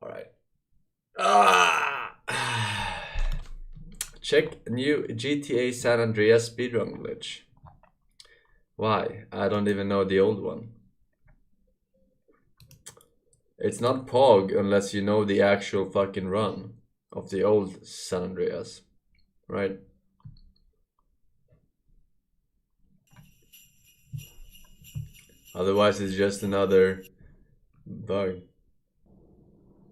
Alright. Ah! Check new GTA San Andreas speedrun glitch. Why? I don't even know the old one. It's not POG unless you know the actual fucking run of the old San Andreas. Right? Otherwise it's just another bug.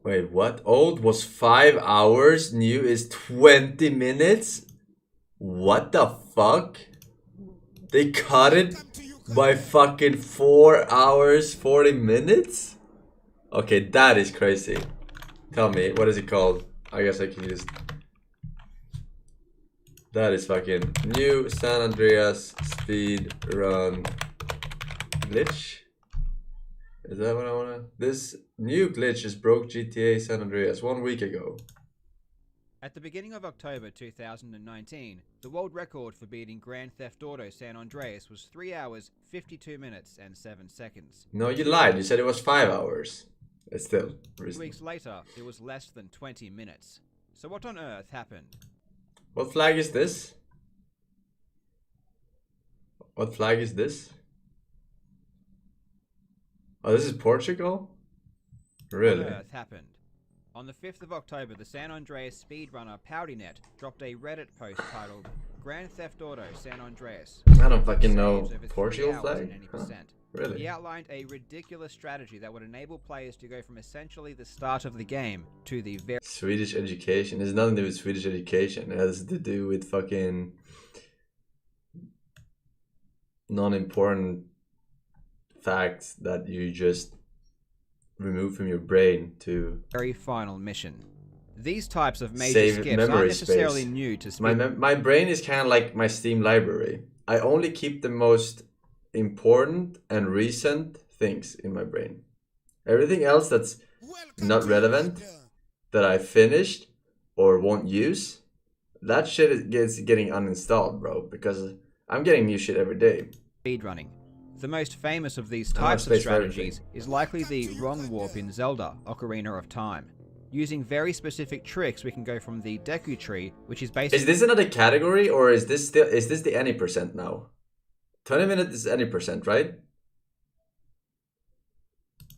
Wait, what? Old was 5 hours, new is 20 minutes? What the fuck? They cut it by fucking 4 hours, 40 minutes? Okay, that is crazy. Tell me, what is it called? I guess I can use... That is fucking new San Andreas speed run glitch. Is that what I wanna? This new glitch just broke GTA San Andreas 1 week ago. At the beginning of October 2019, the world record for beating Grand Theft Auto San Andreas was 3 hours, 52 minutes and 7 seconds. No, you lied. You said it was 5 hours. It's still reasonable. 2 weeks later, it was less than 20 minutes. So what on earth happened? What flag is this? What flag is this? Oh, this is Portugal? Really? What on earth happened? On the 5th of October, the San Andreas speedrunner PowdyNet dropped a Reddit post titled Grand Theft Auto San Andreas. I don't fucking know. Portugal flag? Huh? Really? He outlined a ridiculous strategy that would enable players to go from essentially the start of the game to the very... Swedish education. It has nothing to do with Swedish education. It has to do with fucking... non-important facts that you just remove from your brain to... very final mission. These types of major skips aren't necessarily new to speed. My brain is kind of like my Steam library. I only keep the most important and recent things in my brain. Everything else that's not relevant, that I finished or won't use, that shit is getting uninstalled, bro, because I'm getting new shit every day. Speedrunning. The most famous of these types of strategies is likely the wrong warp in Zelda, Ocarina of Time. Using very specific tricks, we can go from the Deku tree, which is basically... Is this another category, or is this the any percent now? 20 minutes is any percent, right?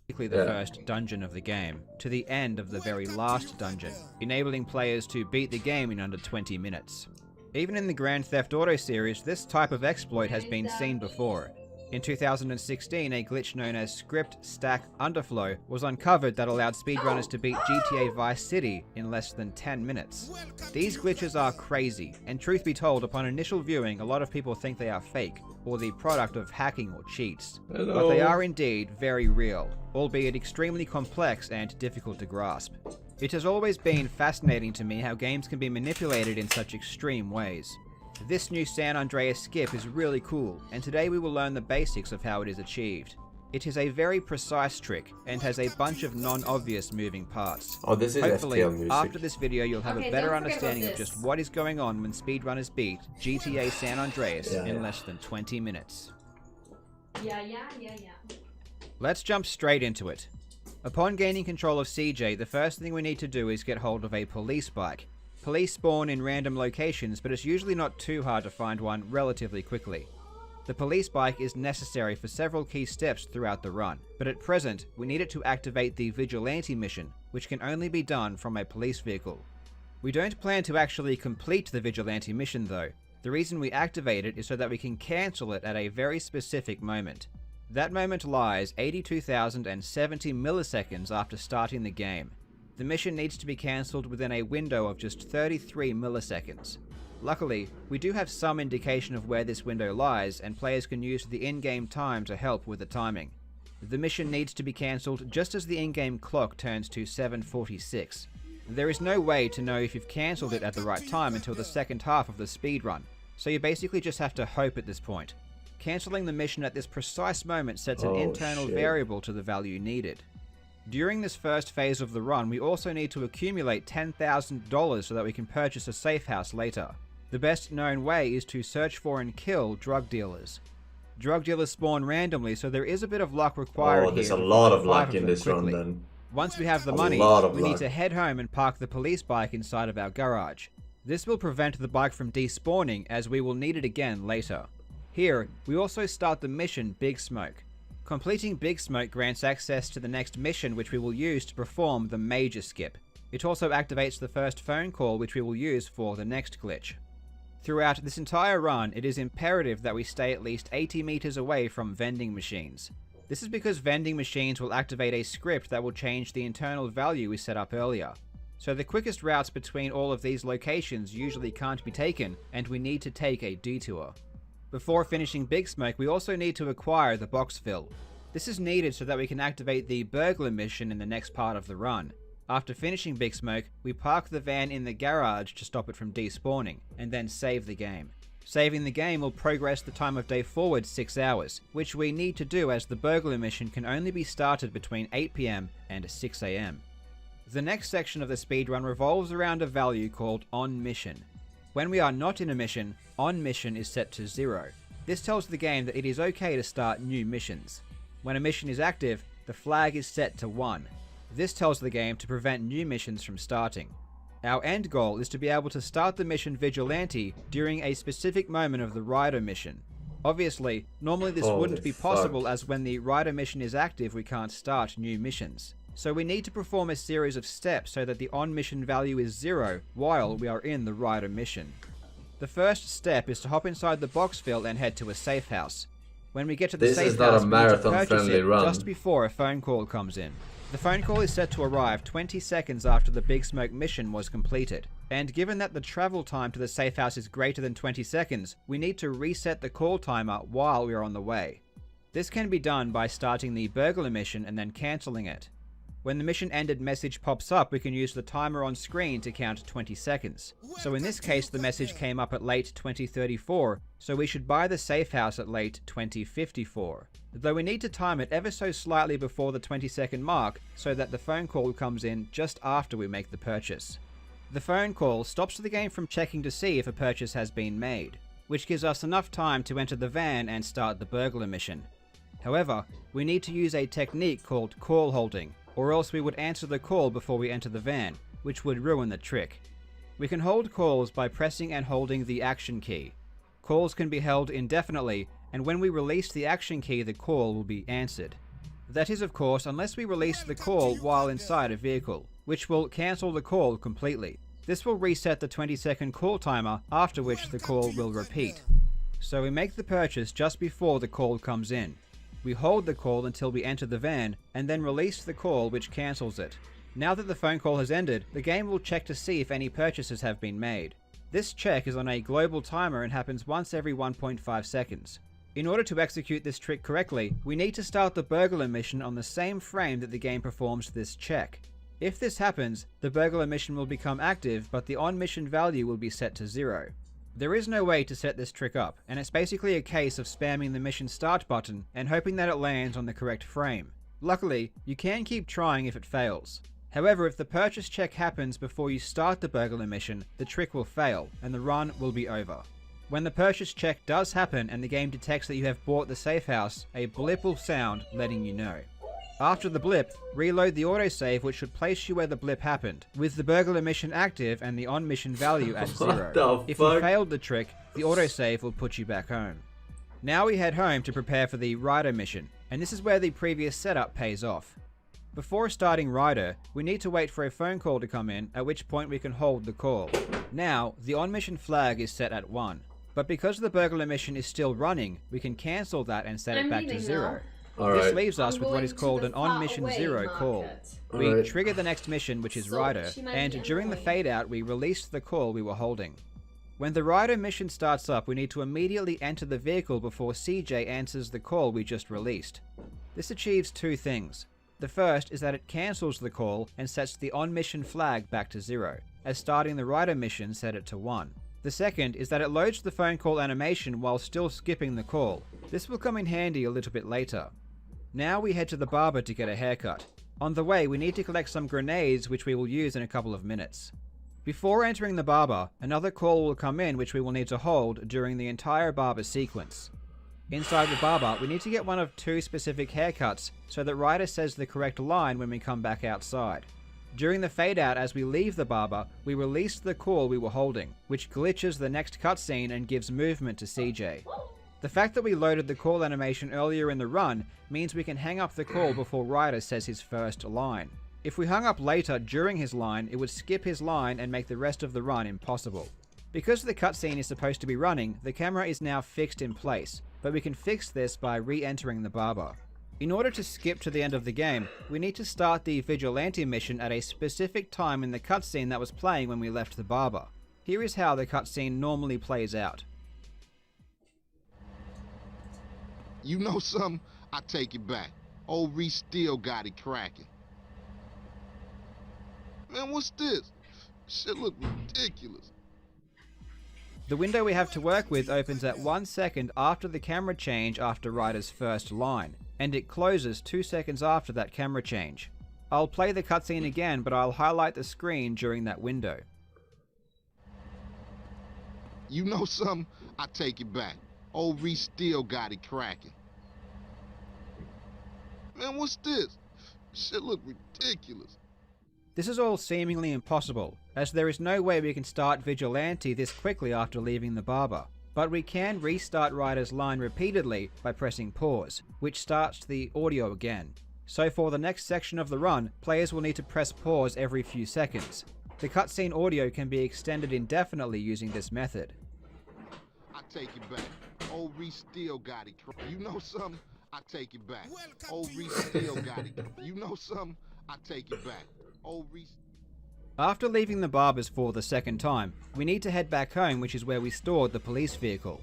The first dungeon of the game, to the end of the very last dungeon, enabling players to beat the game in under 20 minutes. Even in the Grand Theft Auto series, this type of exploit has been seen before. In 2016, a glitch known as Script Stack Underflow was uncovered that allowed speedrunners to beat GTA Vice City in less than 10 minutes. These glitches are crazy, and truth be told, upon initial viewing, a lot of people think they are fake, or the product of hacking or cheats. Hello. But they are indeed very real, albeit extremely complex and difficult to grasp. It has always been fascinating to me how games can be manipulated in such extreme ways. This new San Andreas skip is really cool, and today we will learn the basics of how it is achieved. It is a very precise trick, and has a bunch of non-obvious moving parts. Oh, this is Hopefully, FTL music. after this video you'll have a better understanding of just what is going on when speedrunners beat GTA San Andreas in less than 20 minutes. Yeah. Let's jump straight into it. Upon gaining control of CJ, the first thing we need to do is get hold of a police bike. Police spawn in random locations, but it's usually not too hard to find one relatively quickly. The police bike is necessary for several key steps throughout the run, but at present, we need it to activate the Vigilante mission, which can only be done from a police vehicle. We don't plan to actually complete the Vigilante mission though. The reason we activate it is so that we can cancel it at a very specific moment. That moment lies 82,070 milliseconds after starting the game. The mission needs to be cancelled within a window of just 33 milliseconds. Luckily, we do have some indication of where this window lies, and players can use the in-game time to help with the timing. The mission needs to be cancelled just as the in-game clock turns to 7:46. There is no way to know if you've cancelled it at the right time until the second half of the speedrun, so you basically just have to hope at this point. Cancelling the mission at this precise moment sets an internal variable to the value needed. During this first phase of the run, we also need to accumulate $10,000 so that we can purchase a Safehouse later. The best known way is to search for and kill drug dealers. Drug dealers spawn randomly, so there is a bit of luck required here. Oh, there's a lot of luck in this run then. Once we have the A money, lot of we need luck. to head home and park the police bike inside of our garage. This will prevent the bike from despawning, as we will need it again later. Here, we also start the mission Big Smoke. Completing Big Smoke grants access to the next mission, which we will use to perform the major skip. It also activates the first phone call, which we will use for the next glitch. Throughout this entire run, it is imperative that we stay at least 80 meters away from vending machines. This is because vending machines will activate a script that will change the internal value we set up earlier. So the quickest routes between all of these locations usually can't be taken, and we need to take a detour. Before finishing Big Smoke, we also need to acquire the box fill. This is needed so that we can activate the burglar mission in the next part of the run. After finishing Big Smoke, we park the van in the garage to stop it from despawning, and then save the game. Saving the game will progress the time of day forward 6 hours, which we need to do as the burglar mission can only be started between 8 PM and 6 AM. The next section of the speedrun revolves around a value called On Mission. When we are not in a mission, On Mission is set to 0. This tells the game that it is okay to start new missions. When a mission is active, the flag is set to 1. This tells the game to prevent new missions from starting. Our end goal is to be able to start the mission Vigilante during a specific moment of the Ryder mission. Obviously, normally this wouldn't be possible, as when the Ryder mission is active we can't start new missions. So we need to perform a series of steps so that the on-mission value is 0 while we are in the Ryder mission. The first step is to hop inside the box fill and head to a safe house. When we get to the safe house, we need to purchase it just before a phone call comes in. The phone call is set to arrive 20 seconds after the Big Smoke mission was completed, and given that the travel time to the safe house is greater than 20 seconds, we need to reset the call timer while we are on the way. This can be done by starting the burglar mission and then cancelling it. When the mission ended message pops up, we can use the timer on screen to count 20 seconds. So in this case, the message came up at late 2034, so we should buy the safe house at late 2054. Though we need to time it ever so slightly before the 20-second mark, so that the phone call comes in just after we make the purchase. The phone call stops the game from checking to see if a purchase has been made, which gives us enough time to enter the van and start the burglar mission. However, we need to use a technique called call holding, or else we would answer the call before we enter the van, which would ruin the trick. We can hold calls by pressing and holding the action key. Calls can be held indefinitely, and when we release the action key, the call will be answered. That is, of course, unless we release the call while inside a vehicle, which will cancel the call completely. This will reset the 20-second call timer, after which the call will repeat. So we make the purchase just before the call comes in. We hold the call until we enter the van, and then release the call, which cancels it. Now that the phone call has ended, the game will check to see if any purchases have been made. This check is on a global timer and happens once every 1.5 seconds. In order to execute this trick correctly, we need to start the burglar mission on the same frame that the game performs this check. If this happens, the burglar mission will become active, but the on-mission value will be set to 0. There is no way to set this trick up, and it's basically a case of spamming the mission start button and hoping that it lands on the correct frame. Luckily, you can keep trying if it fails. However, if the purchase check happens before you start the burglar mission, the trick will fail, and the run will be over. When the purchase check does happen and the game detects that you have bought the safe house, a blip will sound letting you know. After the blip, reload the autosave, which should place you where the blip happened, with the burglar mission active and the on-mission value at 0. If you failed the trick, the autosave will put you back home. Now we head home to prepare for the Ryder mission, and this is where the previous setup pays off. Before starting Ryder, we need to wait for a phone call to come in, at which point we can hold the call. Now, the on-mission flag is set at 1. But because the burglar mission is still running, we can cancel that and set it back to 0. This leaves us with what is called an on-mission 0 call. We trigger the next mission, which is Ryder, and during the fade out we release the call we were holding. When the Ryder mission starts up, we need to immediately enter the vehicle before CJ answers the call we just released. This achieves two things. The first is that it cancels the call and sets the on-mission flag back to 0, as starting the Ryder mission set it to 1. The second is that it loads the phone call animation while still skipping the call. This will come in handy a little bit later. Now we head to the barber to get a haircut. On the way, we need to collect some grenades, which we will use in a couple of minutes. Before entering the barber, another call will come in which we will need to hold during the entire barber sequence. Inside the barber, we need to get one of two specific haircuts so that Ryder says the correct line when we come back outside. During the fade out as we leave the barber, we release the call we were holding, which glitches the next cutscene and gives movement to CJ. The fact that we loaded the call animation earlier in the run means we can hang up the call before Ryder says his first line. If we hung up later during his line, it would skip his line and make the rest of the run impossible. Because the cutscene is supposed to be running, the camera is now fixed in place, but we can fix this by re-entering the barber. In order to skip to the end of the game, we need to start the vigilante mission at a specific time in the cutscene that was playing when we left the barber. Here is how the cutscene normally plays out. You know something? I take it back. Old Reese still got it cracking. Man, what's this? Shit look ridiculous. The window we have to work with opens at 1 second after the camera change after Ryder's first line, and it closes 2 seconds after that camera change. I'll play the cutscene again, but I'll highlight the screen during that window. You know something? I take it back. Old Reese still got it cracking. Man, what's this? Shit look ridiculous. This is all seemingly impossible, as there is no way we can start Vigilante this quickly after leaving the barber. But we can restart Ryder's line repeatedly by pressing pause, which starts the audio again. So for the next section of the run, players will need to press pause every few seconds. The cutscene audio can be extended indefinitely using this method. I take it back. Old Reese still got it. You know something? I take it back. Old Reese still got it. You know something? I take it back. Old Reese. After leaving the barbers for the second time, we need to head back home, which is where we stored the police vehicle.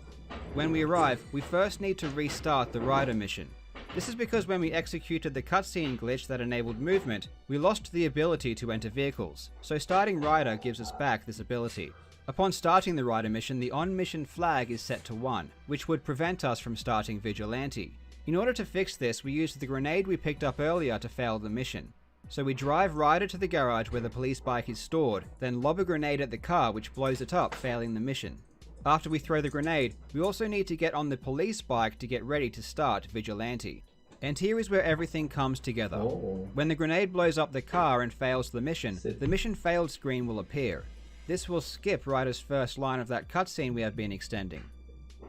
When we arrive, we first need to restart the Ryder mission. This is because when we executed the cutscene glitch that enabled movement, we lost the ability to enter vehicles, so starting Ryder gives us back this ability. Upon starting the Ryder mission, the on-mission flag is set to 1, which would prevent us from starting Vigilante. In order to fix this, we used the grenade we picked up earlier to fail the mission. So we drive Ryder to the garage where the police bike is stored, then lob a grenade at the car which blows it up, failing the mission. After we throw the grenade, we also need to get on the police bike to get ready to start Vigilante. And here is where everything comes together. When the grenade blows up the car and fails the mission failed screen will appear. This will skip Ryder's first line of that cutscene we have been extending.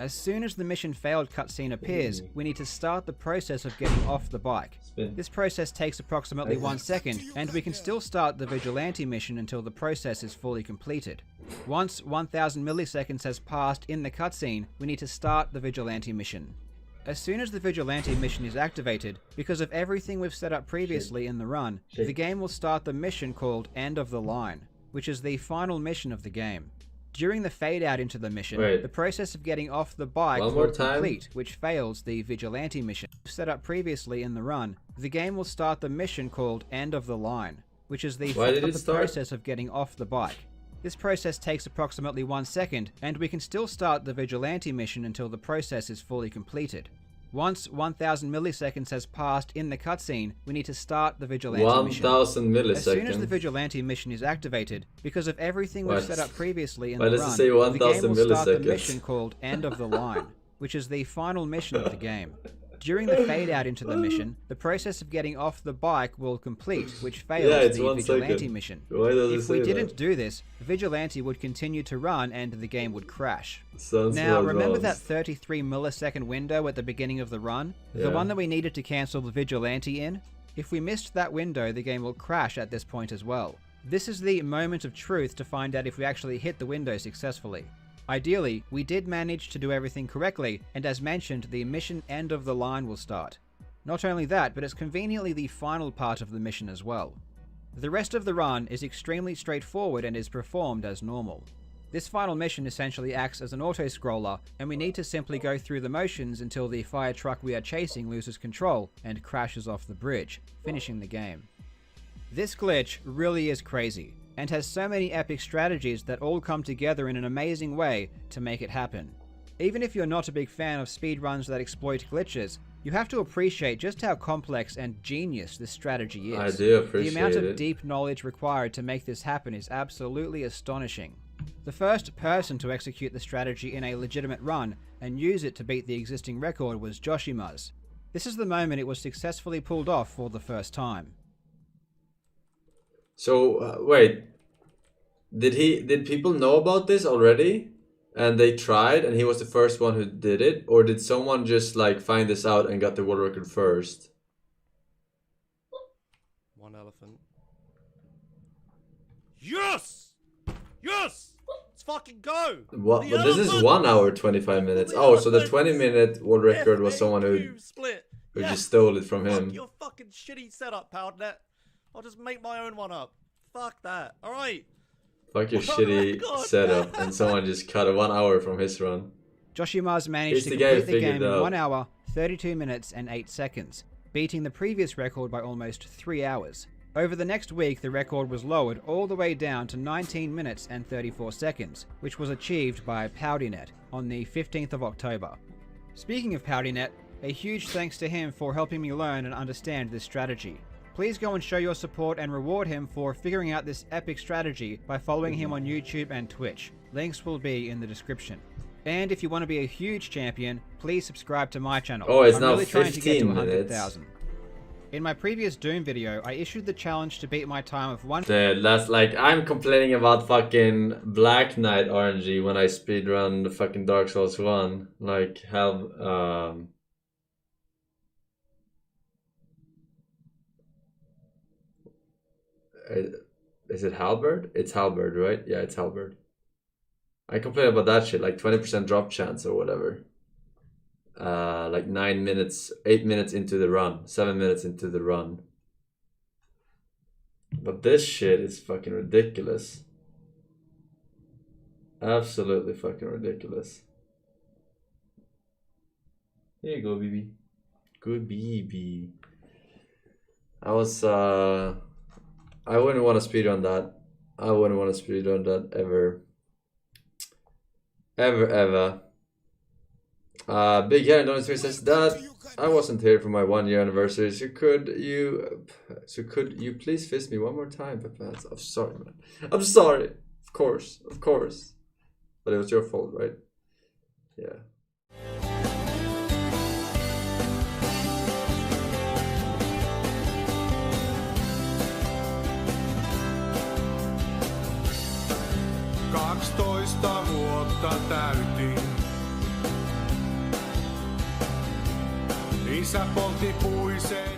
As soon as the mission failed cutscene appears, we need to start the process of getting off the bike. This process takes approximately 1 second, and we can still start the Vigilante mission until the process is fully completed. Once 1000 milliseconds has passed in the cutscene, we need to start the Vigilante mission. As soon as the Vigilante mission is activated, because of everything we've set up previously in the run, the game will start the mission called End of the Line, which is the final mission of the game. During the fade out into the mission, the process of getting off the bike will complete, which fails the Vigilante mission set up previously in the run. The game will start the mission called End of the Line, which is the process of getting off the bike. This process takes approximately 1 second, and we can still start the Vigilante mission until the process is fully completed. Once 1000 milliseconds has passed in the cutscene, we need to start the Vigilante mission. 1000 milliseconds. As soon as the Vigilante mission is activated, because of everything we've set up previously in the run, the game will start the mission called End of the Line, which is the final mission of the game. During the fade out into the mission, the process of getting off the bike will complete, which fails the Vigilante mission. If we didn't do this, Vigilante would continue to run and the game would crash. Now, remember that 33 millisecond window at the beginning of the run? The one that we needed to cancel the Vigilante in? If we missed that window, the game will crash at this point as well. This is the moment of truth to find out if we actually hit the window successfully. Ideally, we did manage to do everything correctly, and as mentioned, the mission End of the Line will start. Not only that, but it's conveniently the final part of the mission as well. The rest of the run is extremely straightforward and is performed as normal. This final mission essentially acts as an auto-scroller, and we need to simply go through the motions until the fire truck we are chasing loses control and crashes off the bridge, finishing the game. This glitch really is crazy, and has so many epic strategies that all come together in an amazing way to make it happen. Even if you're not a big fan of speedruns that exploit glitches, you have to appreciate just how complex and genius this strategy is. I do appreciate the amount of deep knowledge required to make this happen is absolutely astonishing. The first person to execute the strategy in a legitimate run and use it to beat the existing record was Joshima's. This is the moment it was successfully pulled off for the first time. So wait, did people know about this already, and they tried, and he was the first one who did it, or did someone just like find this out and got the world record first? One elephant. Yes! Yes! Let's fucking go! What? The But this is elephant! 1 hour 25 minutes. The Oh, so the elephant! 20-minute world record was someone who FAQ split. Yes! just stole it from Fuck him. your fucking shitty setup, PowerNet. I'll just make my own one up. Fuck that. Alright. Fuck your World shitty record. setup, and someone just cut a 1 hour from his run. Joshima's managed He's to the guy who complete the figured game it in out. 1 hour, 32 minutes and 8 seconds, beating the previous record by almost 3 hours. Over the next week, the record was lowered all the way down to 19 minutes and 34 seconds, which was achieved by PowdyNet on the 15th of October. Speaking of PowdyNet, a huge thanks to him for helping me learn and understand this strategy. Please go and show your support and reward him for figuring out this epic strategy by following him on YouTube and Twitch. Links will be in the description. And if you want to be a huge champion, please subscribe to my channel. Oh, it's I'm now really trying to get to 15 minutes. 100,000. In my previous Doom video, I issued the challenge to beat my time of 1. Dude, that's like, I'm complaining about fucking Black Knight RNG when I speedrun the fucking Dark Souls 1. Like, how, is it Halberd? It's Halberd, right? Yeah, it's Halberd. I complain about that shit, like 20% drop chance or whatever. Like 9 minutes, 8 minutes into the run, 7 minutes into the run. But this shit is fucking ridiculous. Absolutely fucking ridiculous. Here you go, BB. Good BB. I wouldn't want to speedrun that. I wouldn't want to speedrun that ever. Ever. Big Hair and 3 says that I wasn't here for my 1 year anniversary. So could you please fist me one more time, Peppa? I'm sorry, man. I'm sorry. Of course. But it was your fault, right? Yeah. Vuotta täytin. Isä poltti puisen.